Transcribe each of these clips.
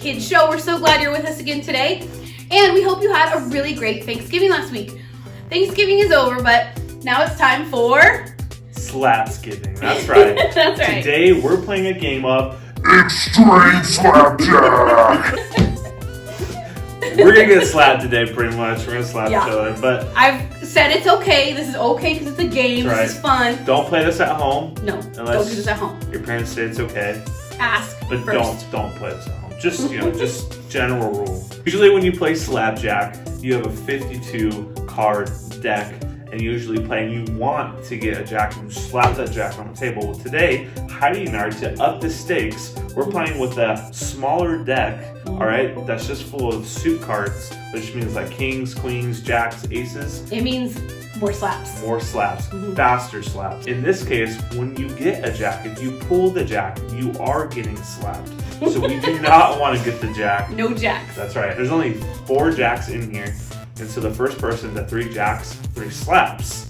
Kids Show. We're so glad you're with us again today. And we hope you had a really great Thanksgiving last week. Thanksgiving is over, but now it's time for... Slapsgiving. That's right. That's right. Today we're playing a game of Extreme Slapjack! We're going to get slapped today pretty much. We're going to slap each other. But I've said it's okay. This is okay because it's a game. Right. This is fun. Don't play this at home. No, unless don't do this at home. Your parents say it's okay. Ask But first. don't play this at home. Just, just general rule. Usually when you play Slapjack, you have a 52 card deck and you usually play and you want to get a jack and slap that jack on the table. Well, today, Heidi and I, to up the stakes, we're playing with a smaller deck, all right? That's just full of suit cards, which means like kings, queens, jacks, aces. It means more slaps. More slaps, faster slaps. In this case, when you get a jack, if you pull the jack, you are getting slapped. So we do not want to get the jack. No jacks. That's right. There's only 4 jacks in here. And so the first person to 3 jacks, 3 slaps,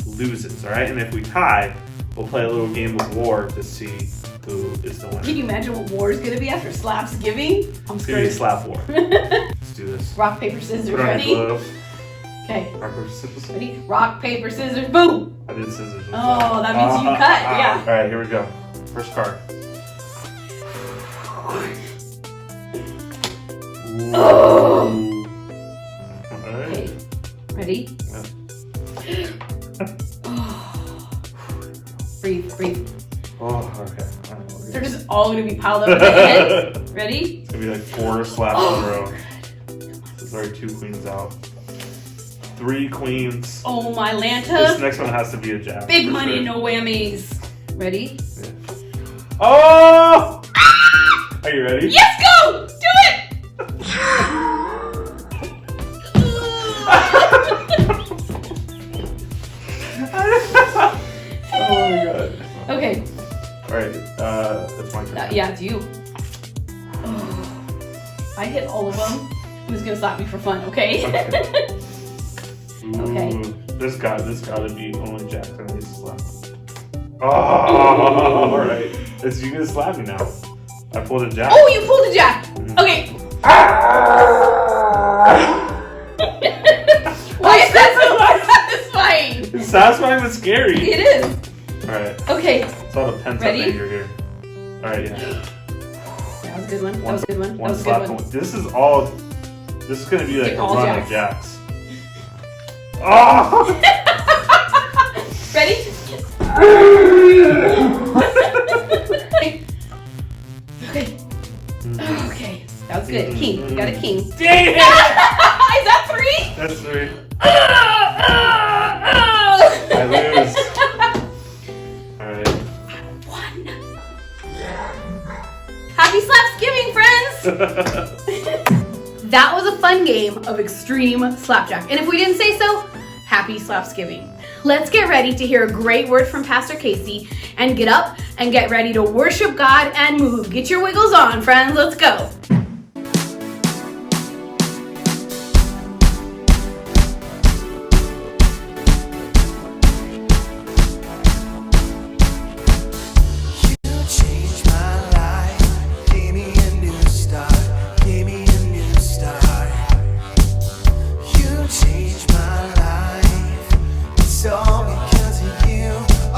loses, all right? And if we tie, we'll play a little game of war to see who is the winner. Can you imagine what war is going to be after Slapsgiving? I'm It's going to be scared. slap war. Let's do this. Rock, paper, scissors. Put on your Ready? gloves. Okay. Rock, paper, scissors. Ready? Rock, paper, scissors, boom! I did scissors. Oh, that means you cut, yeah. All right, here we go. First card. Oh. All right. Okay. Ready? Yeah. Breathe, breathe. Oh, okay. They're just all going to be piled up in my head. Ready? It's going to be like 4 slaps in a row. There's already 2 queens out. 3 queens. Oh, my This Lanta. next one has to be a jack. Big for money, sure. no whammies. Ready? Yeah. Oh! Are you ready? Yes, go! Do it! Oh my god. Okay. Alright, that's my turn. Yeah, it's you. Oh. If I hit all of them, who's going to slap me for fun, okay? Okay. Ooh, this gotta be only jack that needs to slap. Oh, alright. It's you gonna slap me now. I pulled a jack. Oh, you pulled a jack! Okay. Why is that so satisfying? It's satisfying but scary. It is. Alright, Okay. it's all the pent up Ready? anger here. Alright, yeah. That was a good one. That was a good one. That One was a slap. good one. This is gonna be like Get a all run of jacks. jacks. Oh! Ready? Okay. Okay. That was good. King. You got a king. Dang it! Is that 3? That's 3. I I lose. Alright. One. Happy Slapsgiving, friends! That was a fun game of extreme slapjack. And if we didn't say so, happy Slapsgiving. Let's get ready to hear a great word from Pastor Casey and get up and get ready to worship God and move. Get your wiggles on, friends. Let's go.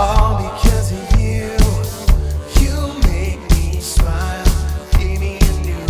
All because of you, you make me smile, gave me a new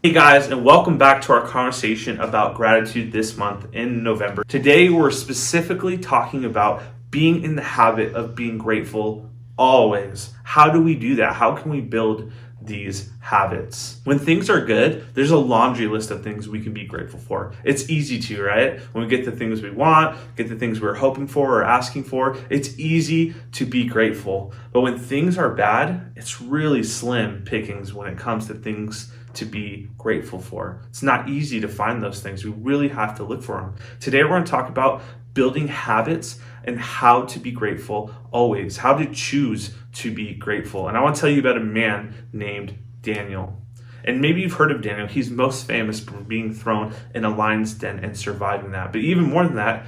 Hey guys, and welcome back to our conversation about gratitude this month in November. Today we're specifically talking about being in the habit of being grateful always. How do we do that? How can we build these habits? When things are good, there's a laundry list of things we can be grateful for. It's easy to, right? When we get the things we want, get the things we're hoping for or asking for, it's easy to be grateful. But when things are bad, it's really slim pickings when it comes to things to be grateful for. It's not easy to find those things. We really have to look for them. Today we're going to talk about building habits and how to be grateful always, how to choose to be grateful. And I want to tell you about a man named Daniel. And maybe you've heard of Daniel. He's most famous for being thrown in a lion's den and surviving that. But even more than that,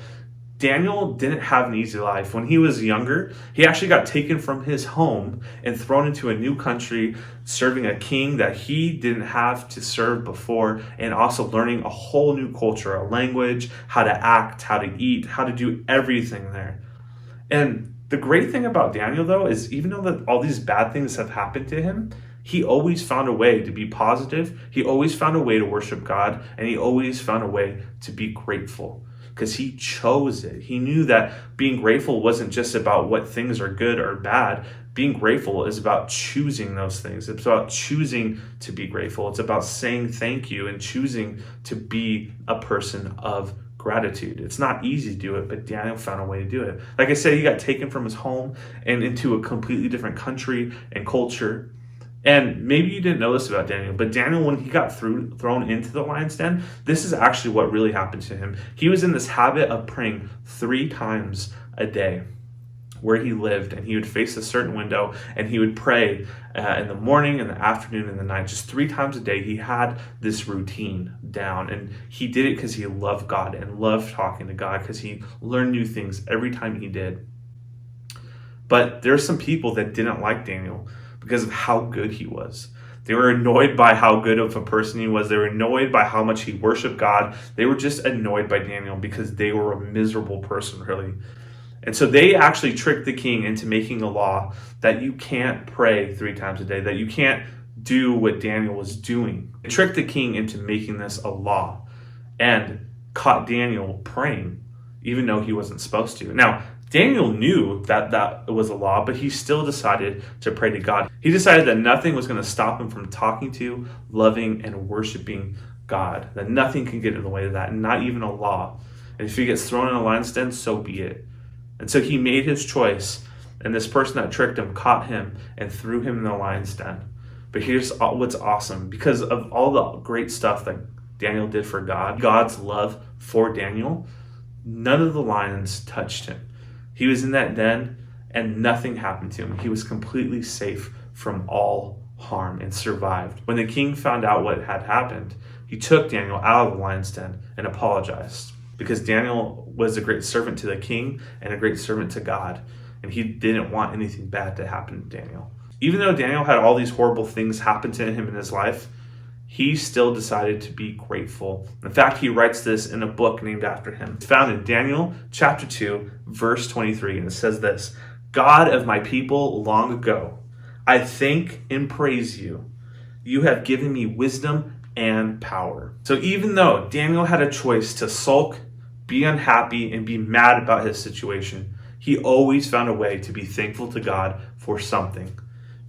Daniel didn't have an easy life. When he was younger, he actually got taken from his home and thrown into a new country, serving a king that he didn't have to serve before, and also learning a whole new culture, a language, how to act, how to eat, how to do everything there. And the great thing about Daniel, though, is even though that all these bad things have happened to him, he always found a way to be positive. He always found a way to worship God, and he always found a way to be grateful. Because he chose it. He knew that being grateful wasn't just about what things are good or bad. Being grateful is about choosing those things. It's about choosing to be grateful. It's about saying thank you and choosing to be a person of gratitude. It's not easy to do it, but Daniel found a way to do it. Like I said, he got taken from his home and into a completely different country and culture. And maybe you didn't know this about Daniel, but Daniel, when he got thrown into the lion's den, this is actually what really happened to him. He was in this habit of praying 3 times a day where he lived, and he would face a certain window, and he would pray in the morning, in the afternoon, and the night. Just 3 times a day, he had this routine down, and he did it because he loved God and loved talking to God, because he learned new things every time he did. But there are some people that didn't like Daniel because of how good he was. They were annoyed by how good of a person he was. They were annoyed by how much he worshiped God. They were just annoyed by Daniel because they were a miserable person, really. And so they actually tricked the king into making a law that you can't pray 3 times a day, that you can't do what Daniel was doing. They tricked the king into making this a law and caught Daniel praying, even though he wasn't supposed to. Now, Daniel knew that it was a law, but he still decided to pray to God. He decided that nothing was going to stop him from talking to, loving, and worshiping God. That nothing can get in the way of that, not even a law. And if he gets thrown in a lion's den, so be it. And so he made his choice, and this person that tricked him caught him and threw him in the lion's den. But here's what's awesome. Because of all the great stuff that Daniel did for God, God's love for Daniel, none of the lions touched him. He was in that den and nothing happened to him. He was completely safe from all harm and survived. When the king found out what had happened, he took Daniel out of the lion's den and apologized, because Daniel was a great servant to the king and a great servant to God, and he didn't want anything bad to happen to Daniel. Even though Daniel had all these horrible things happen to him in his life, he still decided to be grateful. In fact, he writes this in a book named after him. It's found in Daniel chapter 2, verse 23, and it says this: God of my people long ago, I thank and praise you. You have given me wisdom and power. So even though Daniel had a choice to sulk, be unhappy, and be mad about his situation, he always found a way to be thankful to God for something,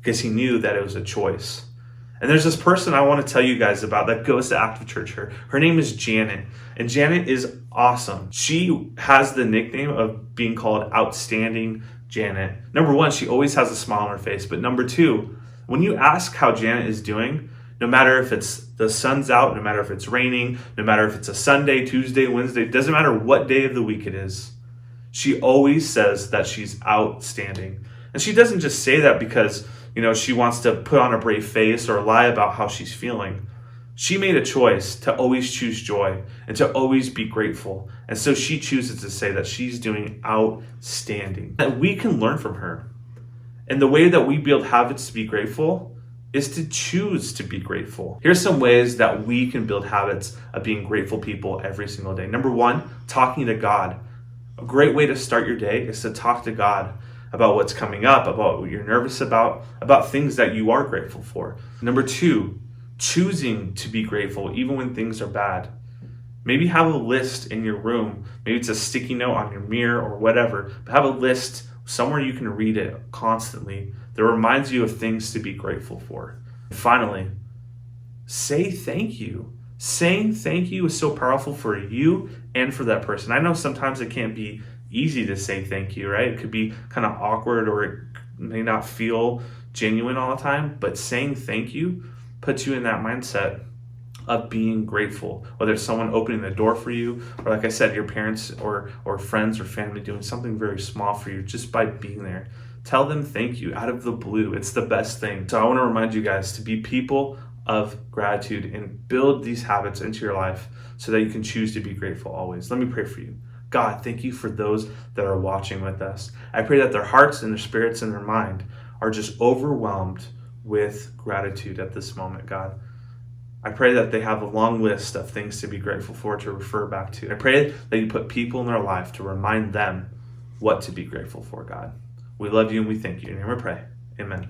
because he knew that it was a choice. And there's this person I want to tell you guys about that goes to Active Church. Her name is Janet. And Janet is awesome. She has the nickname of being called Outstanding Janet. Number 1, she always has a smile on her face. But number 2, when you ask how Janet is doing, no matter if it's the sun's out, no matter if it's raining, no matter if it's a Sunday, Tuesday, Wednesday, doesn't matter what day of the week it is, she always says that she's outstanding. And she doesn't just say that because she wants to put on a brave face or lie about how she's feeling. She made a choice to always choose joy and to always be grateful. And so she chooses to say that she's doing outstanding. That we can learn from her. And the way that we build habits to be grateful is to choose to be grateful. Here's some ways that we can build habits of being grateful people every single day. Number 1, talking to God. A great way to start your day is to talk to God about what's coming up, about what you're nervous about things that you are grateful for. Number 2, choosing to be grateful even when things are bad. Maybe have a list in your room. Maybe it's a sticky note on your mirror or whatever. But have a list somewhere you can read it constantly that reminds you of things to be grateful for. And finally, say thank you. Saying thank you is so powerful for you and for that person. I know sometimes it can't be easy to say thank you, right? It could be kind of awkward or it may not feel genuine all the time, but saying thank you puts you in that mindset of being grateful, whether it's someone opening the door for you, or like I said, your parents or friends or family doing something very small for you just by being there. Tell them thank you out of the blue. It's the best thing. So I want to remind you guys to be people of gratitude and build these habits into your life so that you can choose to be grateful always. Let me pray for you. God, thank you for those that are watching with us. I pray that their hearts and their spirits and their mind are just overwhelmed with gratitude at this moment, God. I pray that they have a long list of things to be grateful for, to refer back to. I pray that you put people in their life to remind them what to be grateful for, God. We love you and we thank you. In your name we pray. Amen.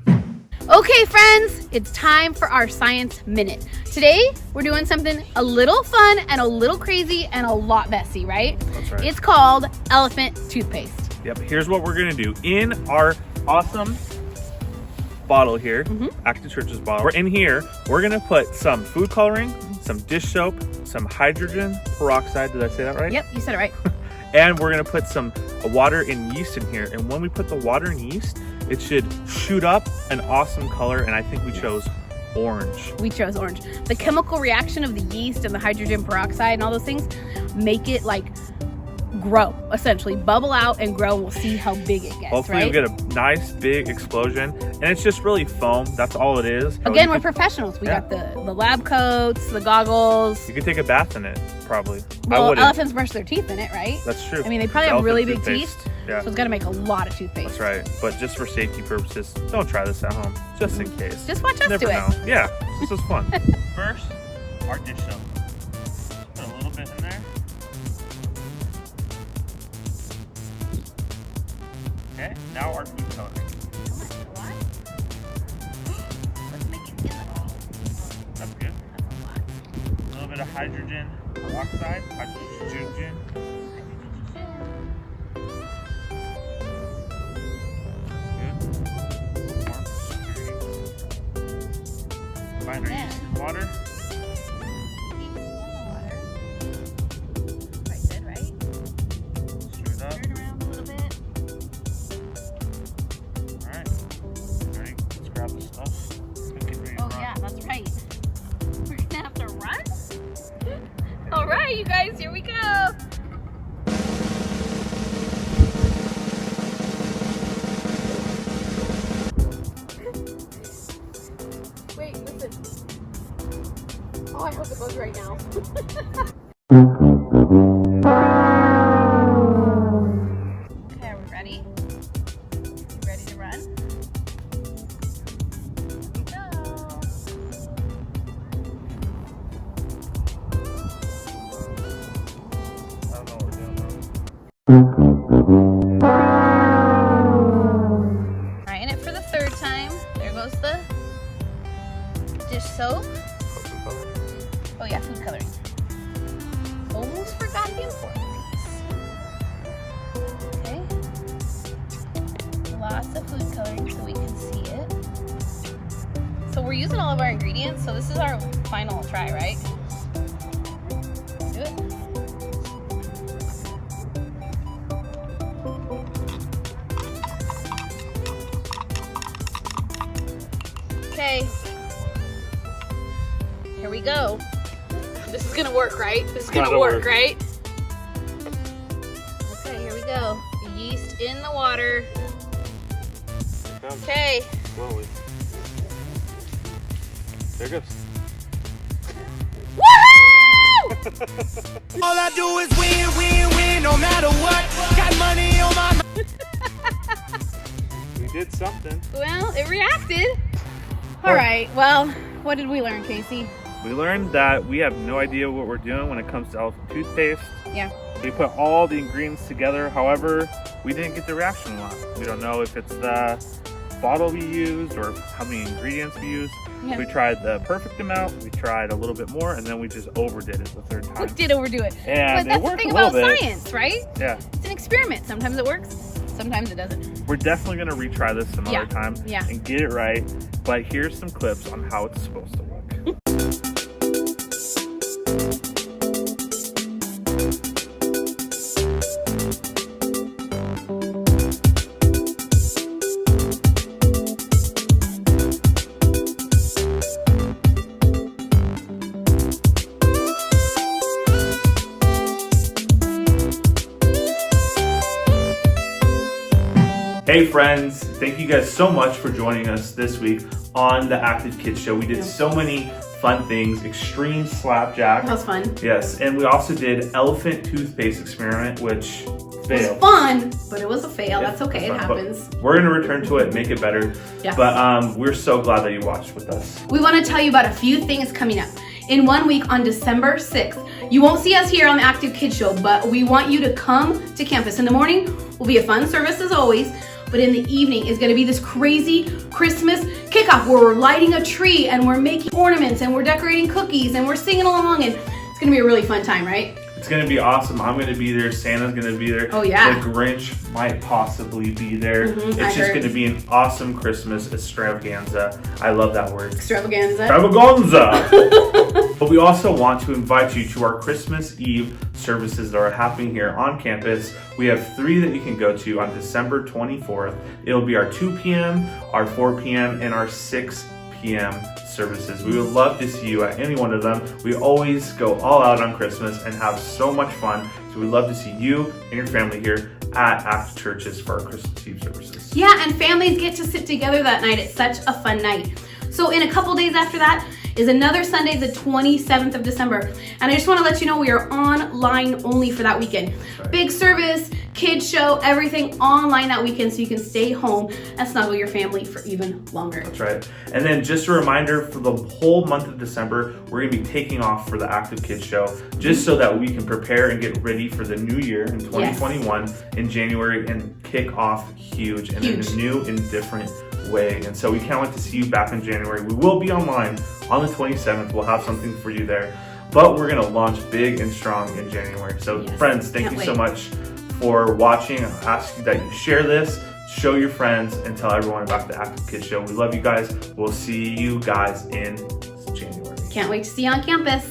Okay, friends, it's time for our Science Minute. Today, we're doing something a little fun and a little crazy and a lot messy, right? That's right. It's called elephant toothpaste. Yep, here's what we're going to do. In our awesome bottle here, Acton Church's bottle, in here, we're going to put some food coloring, some dish soap, some hydrogen peroxide. Did I say that right? Yep, you said it right. And we're going to put some water and yeast in here. And when we put the water and yeast, it should shoot up an awesome color, and I think we chose orange. We chose orange. The chemical reaction of the yeast and the hydrogen peroxide and all those things make it like grow, essentially bubble out and grow. We'll see how big it gets. Hopefully right? we'll get a nice big explosion, and it's just really foam. That's all it is. Again, we're professionals. We got the lab coats, the goggles. You could take a bath in it, probably. Well, elephants brush their teeth in it, right? That's true. I mean, they probably have really big toothpaste. teeth. Yeah. So it's got to make a lot of toothpaste. That's right. But just for safety purposes, don't try this at home. Just in case. Just watch us Never do know. it. Yeah, this is fun. First, our dish soap. Put a little bit in there. Okay, now our food coloring. Let's make it yellow. That's good. That's a lot. A little bit of hydrogen peroxide. Hydrogen. Combine our yeast and water. Quite good, right? Stir it up. Stir it around a little bit. Alright. Ready? Let's grab the stuff. Let's get ready to Oh run. yeah, that's right. We're gonna have to run? All right, you guys, here we go. Wait, listen. Oh, I hope it goes right now. Okay, are we ready? You ready to run? Here we go. I don't know what we're doing though. Trying it for the third time. There goes the dish soap. Oh yeah, food coloring. Almost forgot the important piece. Okay. Lots of food coloring so we can see it. So we're using all of our ingredients, so this is our final try, right? Do it. Okay. Here we go. This is gonna work, right? This is gonna work, right? Okay, here we go. The yeast in the water. Okay. Slowly. There it goes. Woohoo! All I do is win, win, win, no matter what. Got money on my mind. We did something. Well, it reacted. All right. Well, what did we learn, Casey? We learned that we have no idea what we're doing when it comes to elephant toothpaste. Yeah. We put all the ingredients together. However, we didn't get the reaction we want. We don't know if it's the bottle we used or how many ingredients we used. Yeah. We tried the perfect amount, we tried a little bit more, and then we just overdid it the third time. We did overdo it. And but that's it the worked thing a little about bit. science, right? Yeah. It's an experiment. Sometimes it works, sometimes it doesn't. We're definitely going to retry this some other time Yeah. and get it right. But here's some clips on how it's supposed to look. Hey friends, thank you guys so much for joining us this week on the Active Kids Show. We did so many fun things, extreme slapjack. That was fun. Yes, and we also did elephant toothpaste experiment, which It was failed. fun, but it was a fail. Yeah, That's okay. It fun, but happens. We're gonna return to it, make it better. Yeah. But we're so glad that you watched with us. We want to tell you about a few things coming up. In 1 week on December 6th, you won't see us here on the Active Kids Show, but we want you to come to campus. In the morning will be a fun service as always, but in the evening is going to be this crazy Christmas kickoff where we're lighting a tree and we're making ornaments and we're decorating cookies and we're singing along, and it's going to be a really fun time, right? It's gonna be awesome. I'm gonna be there. Santa's gonna be there. Oh, yeah. The Grinch might possibly be there. It's I just heard. gonna be an awesome Christmas extravaganza. I love that word. Extravaganza. Extravaganza! But we also want to invite you to our Christmas Eve services that are happening here on campus. We have 3 that you can go to on December 24th. It'll be our 2 p.m., our 4 p.m., and our 6 p.m. services. We would love to see you at any one of them. We always go all out on Christmas and have so much fun. So we'd love to see you and your family here at Active Churches for our Christmas Eve services. Yeah, and families get to sit together that night. It's such a fun night. So in a couple days after that is another Sunday, the 27th of December. And I just want to let you know we are online only for that weekend. right. Big service, kids show, everything online that weekend so you can stay home and snuggle your family for even longer. That's right. And then just a reminder, for the whole month of December, we're going to be taking off for the Active Kids Show, just so that we can prepare and get ready for the new year in 2021 in January and kick off huge and in a new and different way. And so we can't wait to see you back in January. We will be online on the 27th. We'll have something for you there. But we're going to launch big and strong in January. So Yes. friends, thank Can't you so wait. much for watching. I'll ask you that you share this, show your friends, and tell everyone about the Active Kids Show. We love you guys. We'll see you guys in January. Can't wait to see you on campus.